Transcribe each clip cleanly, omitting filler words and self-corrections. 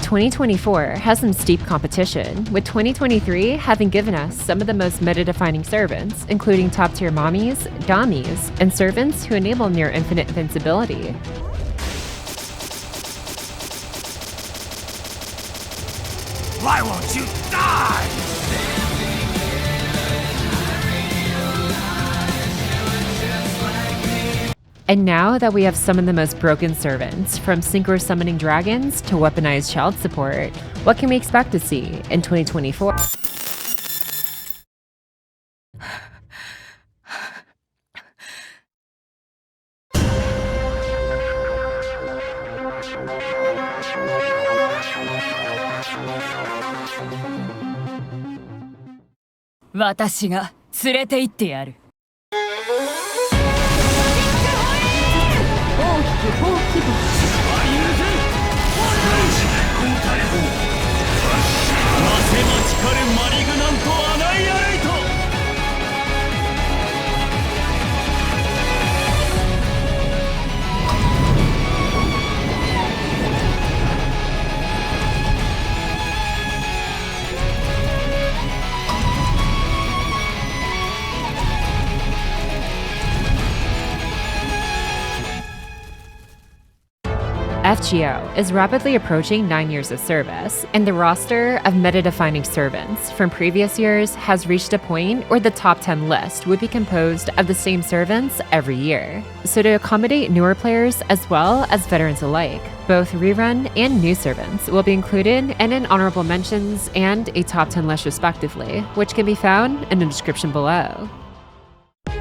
2024 has some steep competition, with 2023 having given us some of the most meta-defining servants, including top-tier mommies, damis, and servants who enable near-infinite invincibility. Why won't you die? And now that we have some of the most broken servants, from synchro summoning dragons to weaponized child support, what can we expect to see in 2024? FGO is rapidly approaching 9 years of service, and the roster of meta-defining servants from previous years has reached a point where the top 10 list would be composed of the same servants every year. So to accommodate newer players as well as veterans alike, both rerun and new servants will be included in an honorable mentions and a top 10 list respectively, which can be found in the description below.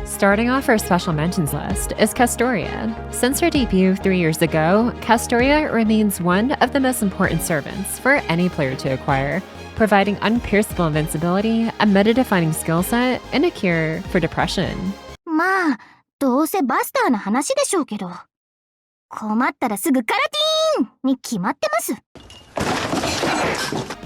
Starting off our special mentions list is Castoria. Since her debut 3 years ago, Castoria remains one of the most important servants for any player to acquire, providing unpierceable invincibility, a meta-defining skill set, and a cure for depression. まあ、どうせバスターの話でしょうけど。困ったらすぐカラティーンに決まってます。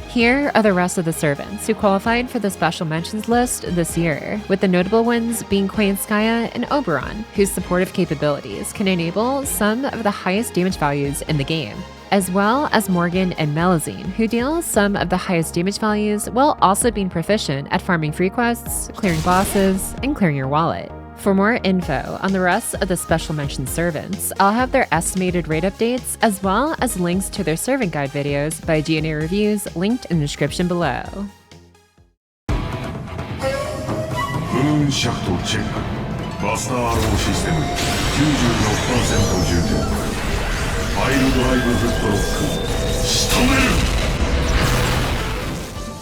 Here are the rest of the servants who qualified for the special mentions list this year, with the notable ones being Koyanskaya and Oberon, whose supportive capabilities can enable some of the highest damage values in the game, as well as Morgan and Melusine, who deal some of the highest damage values while also being proficient at farming free quests, clearing bosses, and clearing your wallet. For more info on the rest of the special mentioned servants, I'll have their estimated rate updates as well as links to their servant guide videos by GNA Reviews linked in the description below. Moon Shuttle check. Buster Arrow system 96% 充填。ファイルドライブフットロック。仕留める。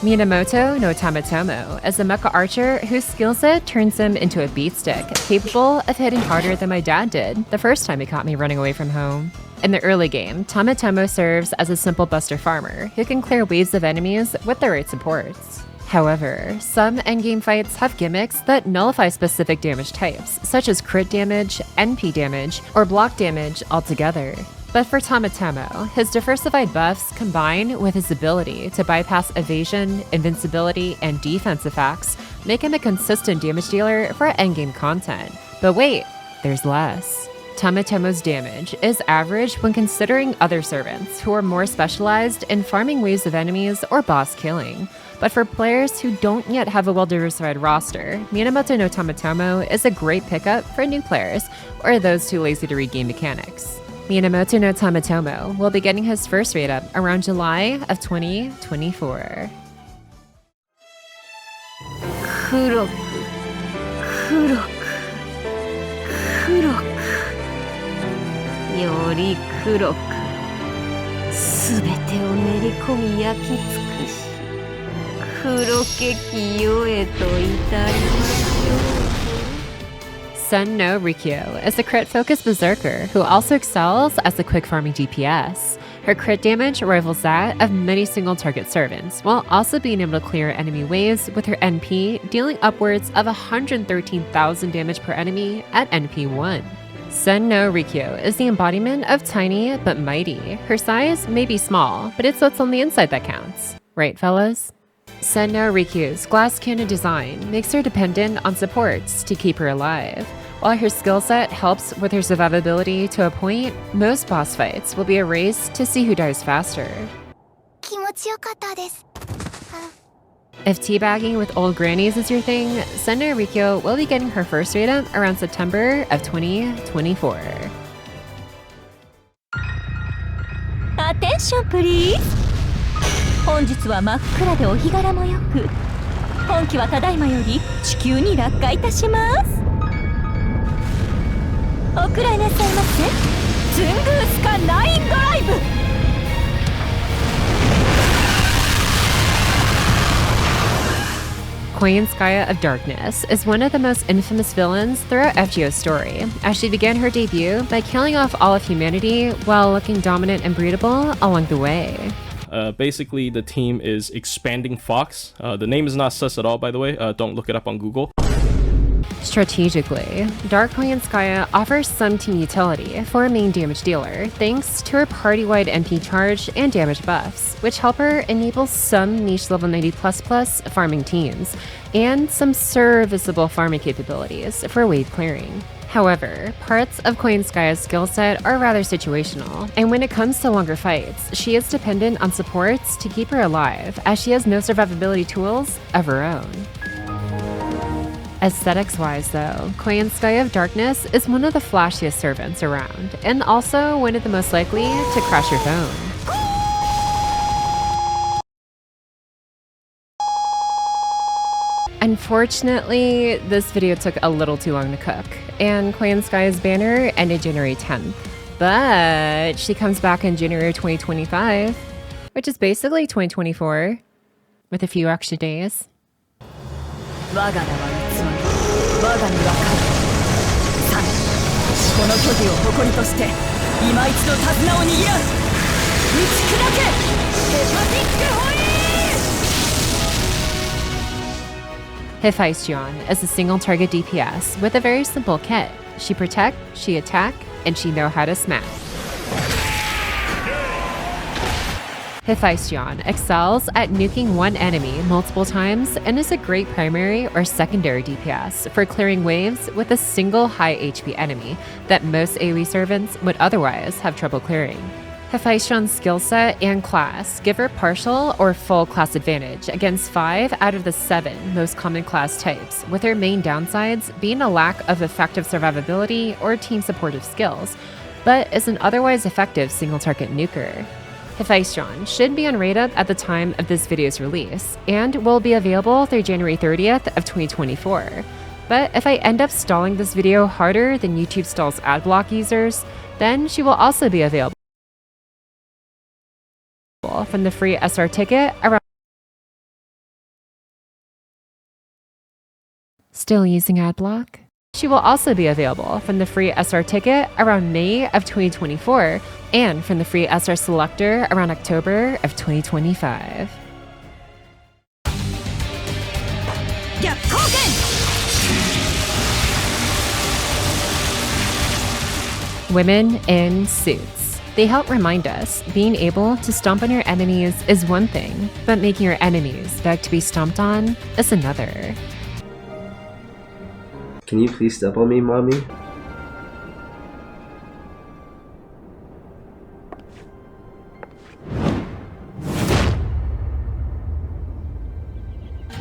Minamoto no Tamatomo is a mecha archer whose skill set turns him into a beatstick, capable of hitting harder than my dad did the first time he caught me running away from home. In the early game, Tamatomo serves as a simple buster farmer who can clear waves of enemies with the right supports. However, some endgame fights have gimmicks that nullify specific damage types, such as crit damage, NP damage, or block damage altogether. But for Tamatomo, his diversified buffs combined with his ability to bypass evasion, invincibility, and defense effects make him a consistent damage dealer for endgame content. But wait, there's less. Tamatomo's damage is average when considering other servants who are more specialized in farming waves of enemies or boss killing. But for players who don't yet have a well-diversified roster, Minamoto no Tamatomo is a great pickup for new players or those too lazy to read game mechanics. Minamoto no Tamatomo will be getting his first rate up around July of 2024. 黒く、黒く、黒く、より黒く、すべてを練り込み焼き尽くし、黒けき世へと至りましょう。 Sun no Rikyo is a crit-focused berserker who also excels as a quick farming DPS. Her crit damage rivals that of many single-target servants, while also being able to clear enemy waves with her NP, dealing upwards of 113,000 damage per enemy at NP 1. Sun no Rikyo is the embodiment of tiny but mighty. Her size may be small, but it's what's on the inside that counts. Right, fellas? Sun no Rikyo's glass cannon design makes her dependent on supports to keep her alive. While her skill set helps with her survivability to a point, most boss fights will be a race to see who dies faster. 気持ちよかったです。 If teabagging with old grannies is your thing, Sender Ririko will be getting her first raid-up around September of 2024. Attention please! 本日は真っ暗でお日柄もよく、本機はただいまより地球に落下いたします。おくらいなさいませ。ツングースカ9ドライブ。Koyanskaya of Darkness is one of the most infamous villains throughout FGO's story, as she began her debut by killing off all of humanity while looking dominant and breedable along the way. Basically, the team is Expanding Fox. The name is not sus at all, by the way. Don't look it up on Google. Strategically, Dark Koyanskaya offers some team utility for a main damage dealer thanks to her party-wide MP charge and damage buffs, which help her enable some niche level 90++ farming teams, and some serviceable farming capabilities for wave clearing. However, parts of Koyanskaya's skill set are rather situational, and when it comes to longer fights, she is dependent on supports to keep her alive, as she has no survivability tools of her own. Aesthetics-wise though, Koyanskaya of Darkness is one of the flashiest servants around, and also one of the most likely to crash your phone. Unfortunately, this video took a little too long to cook, and Koyanskaya's banner ended January 10th, but she comes back in January 2025, which is basically 2024, with a few extra days. 我が名は偽り、我が身は神。さあ、この巨人を誇りとして今一度手綱を握らう。打ち砕けヘパティックホイー Hephaestion is a single target DPS with a very simple kit. She protect, she attack, and she know how to smash. Hephaestion excels at nuking one enemy multiple times and is a great primary or secondary DPS for clearing waves with a single high HP enemy that most AoE servants would otherwise have trouble clearing. Hephaestion's skill set and class give her partial or full class advantage against 5 out of the 7 most common class types, with her main downsides being a lack of effective survivability or team supportive skills, but is an otherwise effective single target nuker. Hephaestion should be on raid up at the time of this video's release, and will be available through January 30th of 2024. But if I end up stalling this video harder than YouTube stalls adblock users, then she will also be available from the free SR ticket around. Still using adblock? She will also be available from the free SR ticket around May of 2024 and from the free SR selector around October of 2025. Women in suits. They help remind us being able to stomp on your enemies is one thing, but making your enemies beg to be stomped on is another. Can you please step on me, mommy?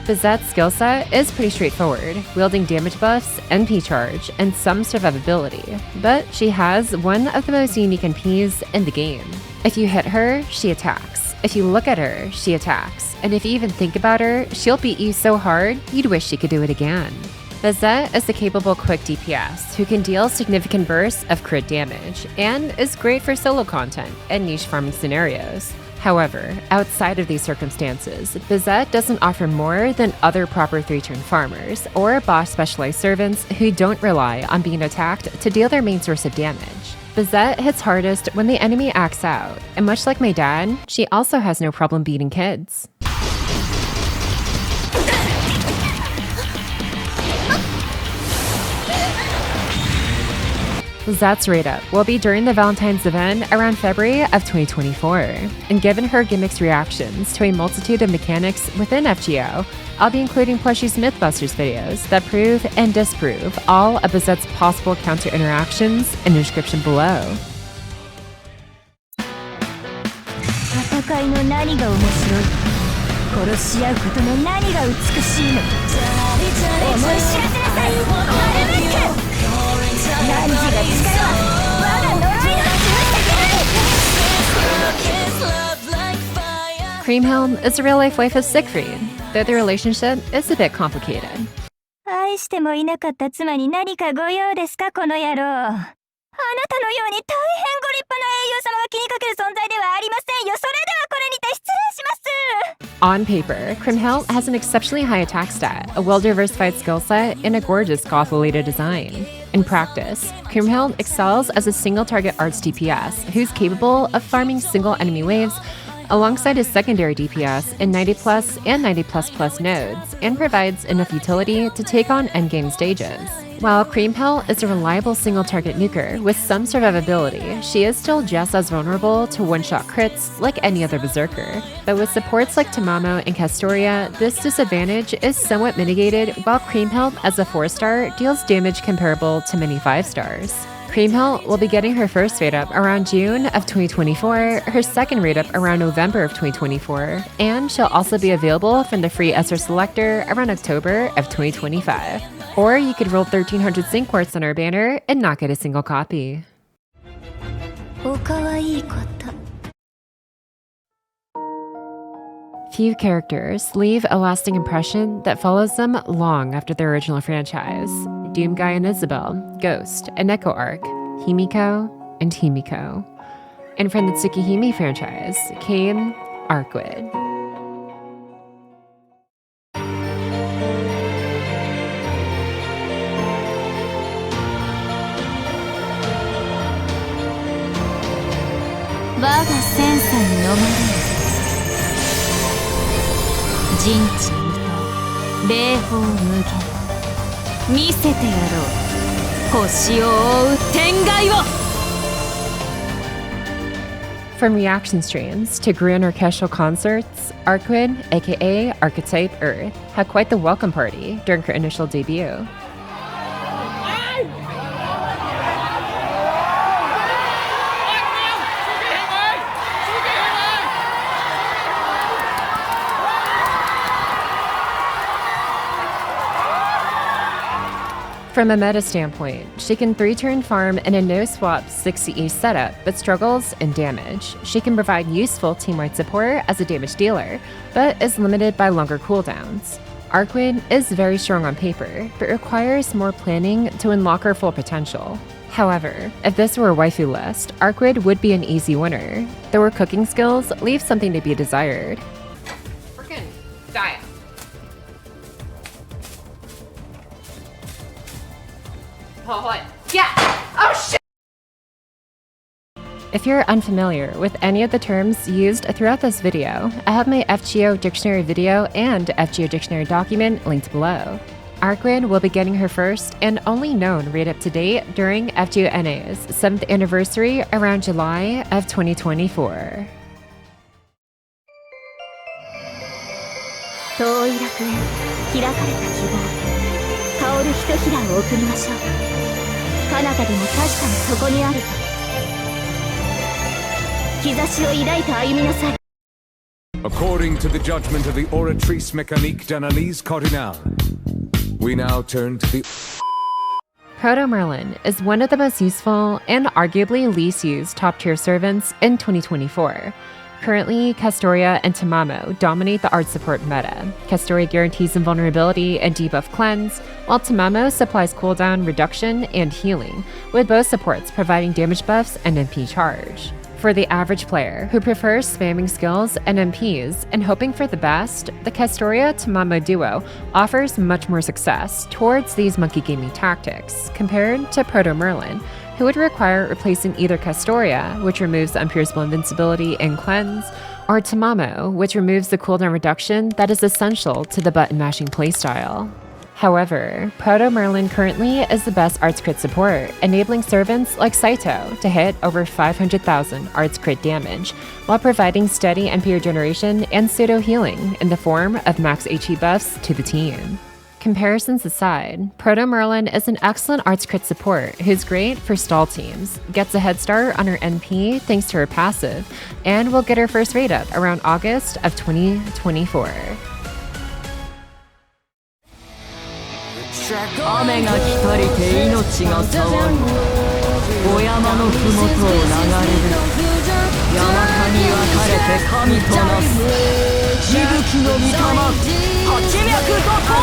Bizet's skill set is pretty straightforward, wielding damage buffs, NP charge, and some survivability, but she has one of the most unique NPs in the game. If you hit her, she attacks. If you look at her, she attacks. And if you even think about her, she'll beat you so hard, you'd wish she could do it again. Bizet is the capable quick DPS who can deal significant bursts of crit damage, and is great for solo content and niche farming scenarios. However, outside of these circumstances, Bizet doesn't offer more than other proper 3-turn farmers or boss specialized servants who don't rely on being attacked to deal their main source of damage. Bizet hits hardest when the enemy acts out, and much like my dad, she also has no problem beating kids. Zat's raid up will be during the Valentine's event around February of 2024, and given her gimmick's reactions to a multitude of mechanics within FGO, I'll be including Plushy's Mythbusters videos that prove and disprove all of Bizet's possible counter interactions in the description below. いの何が面白い？殺し合うことの何が美しいの？思い知らせなさい、RealPocketWhale！何時が力は我が呪いのKriemhild is a real-life wife of Siegfried, though the relationship is a bit complicated. 愛してもいなかった妻に何かご用ですか、この野郎。あなたのように大変ご立派な英雄様が気にかける存在ではありませんよ。それではこれにて失礼します。On paper, Kriemhild has an exceptionally high attack stat, a well-diversified skill set, and a gorgeous goth-Lolita design. In practice, Kriemhild excels as a single-target arts DPS who's capable of farming single enemy waves alongside his secondary DPS in 90+ and 90++ nodes, and provides enough utility to take on endgame stages. While Kriemhild is a reliable single-target nuker with some survivability, she is still just as vulnerable to one-shot crits like any other berserker. But with supports like Tamamo and Castoria, this disadvantage is somewhat mitigated, while Kriemhild as a 4-star deals damage comparable to many 5-stars. Kriemhild will be getting her first raid up around June of 2024, her second raid up around November of 2024, and she'll also be available from the free SR Selector around October of 2025. Or you could roll 1,300 sync quartz on her banner and not get a single copy. Few characters leave a lasting impression that follows them long after their original franchise. Doomguy and Isabel, Ghost, and Echo Arc, Himiko, and Himiko. And from the Tsukihime franchise came Arcwood. From reaction streams to grand orchestral concerts, Arcwood, aka Archetype Earth, had quite the welcome party during her initial debut. From a meta standpoint, she can 3-turn farm in a no-swap 6CE setup, but struggles in damage. She can provide useful team-wide support as a damage dealer, but is limited by longer cooldowns. Arcwood is very strong on paper, but requires more planning to unlock her full potential. However, if this were a waifu list, Arcwood would be an easy winner, though her cooking skills leave something to be desired. Frickin' die. Oh, what? Yeah! Oh, shit! If you're unfamiliar with any of the terms used throughout this video, I have my FGO Dictionary video and FGO Dictionary Document linked below. Arcwood will be getting her first and only known raid up to date during FGO NA's 7th anniversary around July of 2024. 遠い楽園、開かれた希望、香るひとひらを送りましょう。彼方でも確かにそこにあると。兆しを抱いて歩みなさい。According to the judgment of the Oratrice Mécanique d'Analyse Cardinale, we now turn to the... Proto-Merlin is one of the most useful and arguably least used top-tier servants in 2024. Currently, Castoria and Tamamo dominate the art support meta. Castoria guarantees invulnerability and debuff cleanse, while Tamamo supplies cooldown reduction and healing, with both supports providing damage buffs and MP charge. For the average player who prefers spamming skills and MPs and hoping for the best, the Castoria-Tamamo duo offers much more success towards these monkey gaming tactics compared to Proto-Merlin, who would require replacing either Castoria, which removes the unpierceable invincibility and cleanse, or Tamamo, which removes the cooldown reduction that is essential to the button mashing playstyle. However, Proto-Merlin currently is the best arts crit support, enabling servants like Saito to hit over 500,000 arts crit damage, while providing steady MP regeneration and pseudo healing in the form of max HE buffs to the team. Comparisons aside, Proto Merlin is an excellent arts crit support who's great for stall teams, gets a head start on her NP thanks to her passive, and will get her first raid up around August of 2024. 雨が来たりて命が騒ぐお山のふもとを流れる山神分かれて神となす息吹の御霊八脈怒涛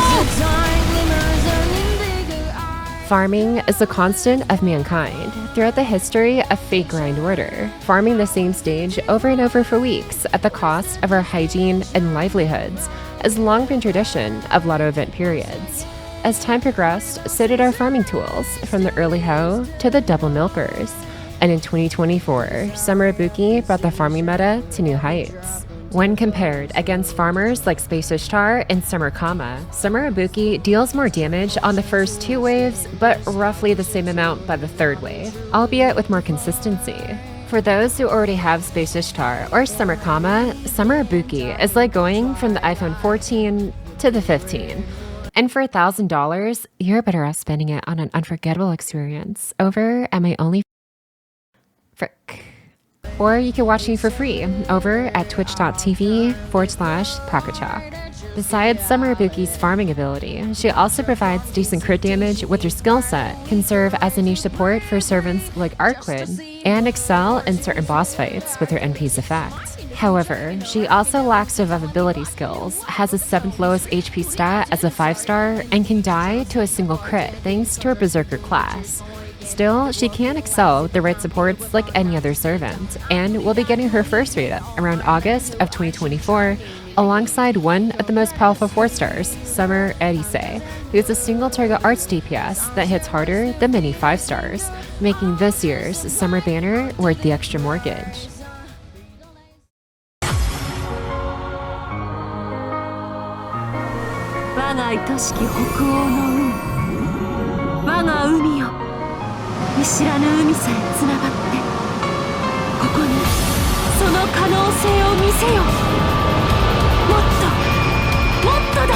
Farming is a constant of mankind throughout the history of Fate Grind Order, farming the same stage over and over for weeks at the cost of our hygiene and livelihoods has long been tradition of lotto event periods. As time progressed, so did our farming tools, from the early hoe to the double milkers. And in 2024, Summer Ibuki brought the farming meta to new heights. When compared against farmers like Space Ishtar and Summer Kama, Summer Ibuki deals more damage on the first two waves, but roughly the same amount by the third wave, albeit with more consistency. For those who already have Space Ishtar or Summer Kama, Summer Ibuki is like going from the iPhone 14 to the 15. And for $1,000, you're better off spending it on an unforgettable experience over at my only frick. Or you can watch me for free over at twitch.tv/PocketChalk. Besides Summer Ibuki's farming ability, she also provides decent crit damage with her skill set, can serve as a niche support for servants like Arquid, and excel in certain boss fights with her NP's effect. However, she also lacks survivability skills, has the 7th lowest HP stat as a 5-star, and can die to a single crit thanks to her Berserker class. Still, she can excel with the right supports like any other servant, and will be getting her first raid up around August of 2024, alongside one of the most powerful 4-stars, Summer Erise, who is a single target arts DPS that hits harder than many 5-stars, making this year's Summer banner worth the extra mortgage. 我が愛しき北欧の海我が海よ見知らぬ海さえつながってここにその可能性を見せよもっとだ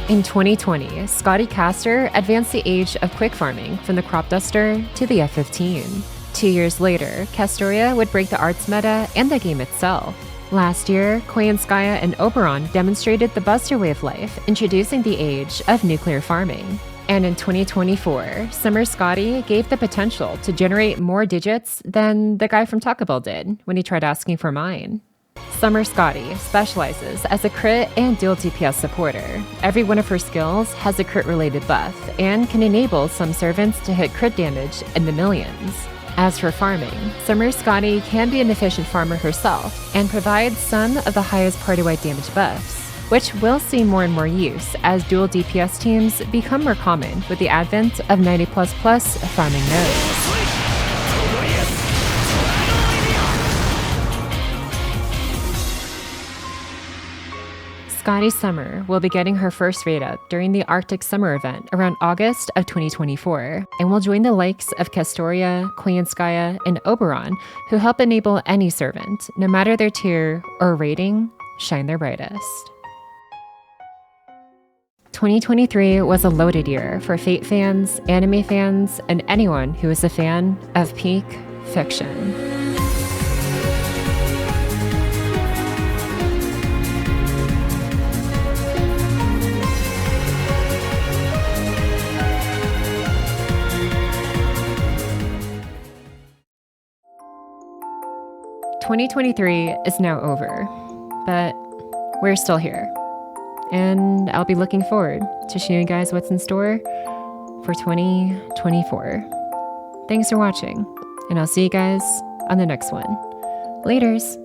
In 2020, Scotty Caster advanced the age of quick farming from the Crop Duster to the F-15. 2 years later, Castoria would break the arts meta and the game itself. Last year, Koyanskaya and Oberon demonstrated the Buster Way of life, introducing the age of nuclear farming. And in 2024, Summer Scotty gave the potential to generate more digits than the guy from Taco Bell did when he tried asking for mine. Summer Scotty specializes as a crit and dual DPS supporter. Every one of her skills has a crit-related buff and can enable some servants to hit crit damage in the millions. As for farming, Summer Scotty can be an efficient farmer herself and provides some of the highest party-wide damage buffs, which will see more and more use as dual DPS teams become more common with the advent of 90++ farming nodes. Scotty Summer will be getting her first raid up during the Arctic Summer event around August of 2024, and will join the likes of Castoria, Koyanskaya, and Oberon, who help enable any servant, no matter their tier or rating, shine their brightest. 2023 was a loaded year for Fate fans, anime fans, and anyone who is a fan of peak fiction. "2023 is now over, but we're still here. And I'll be looking forward to showing you guys what's in store for 2024. Thanks for watching, and I'll see you guys on the next one. Laters!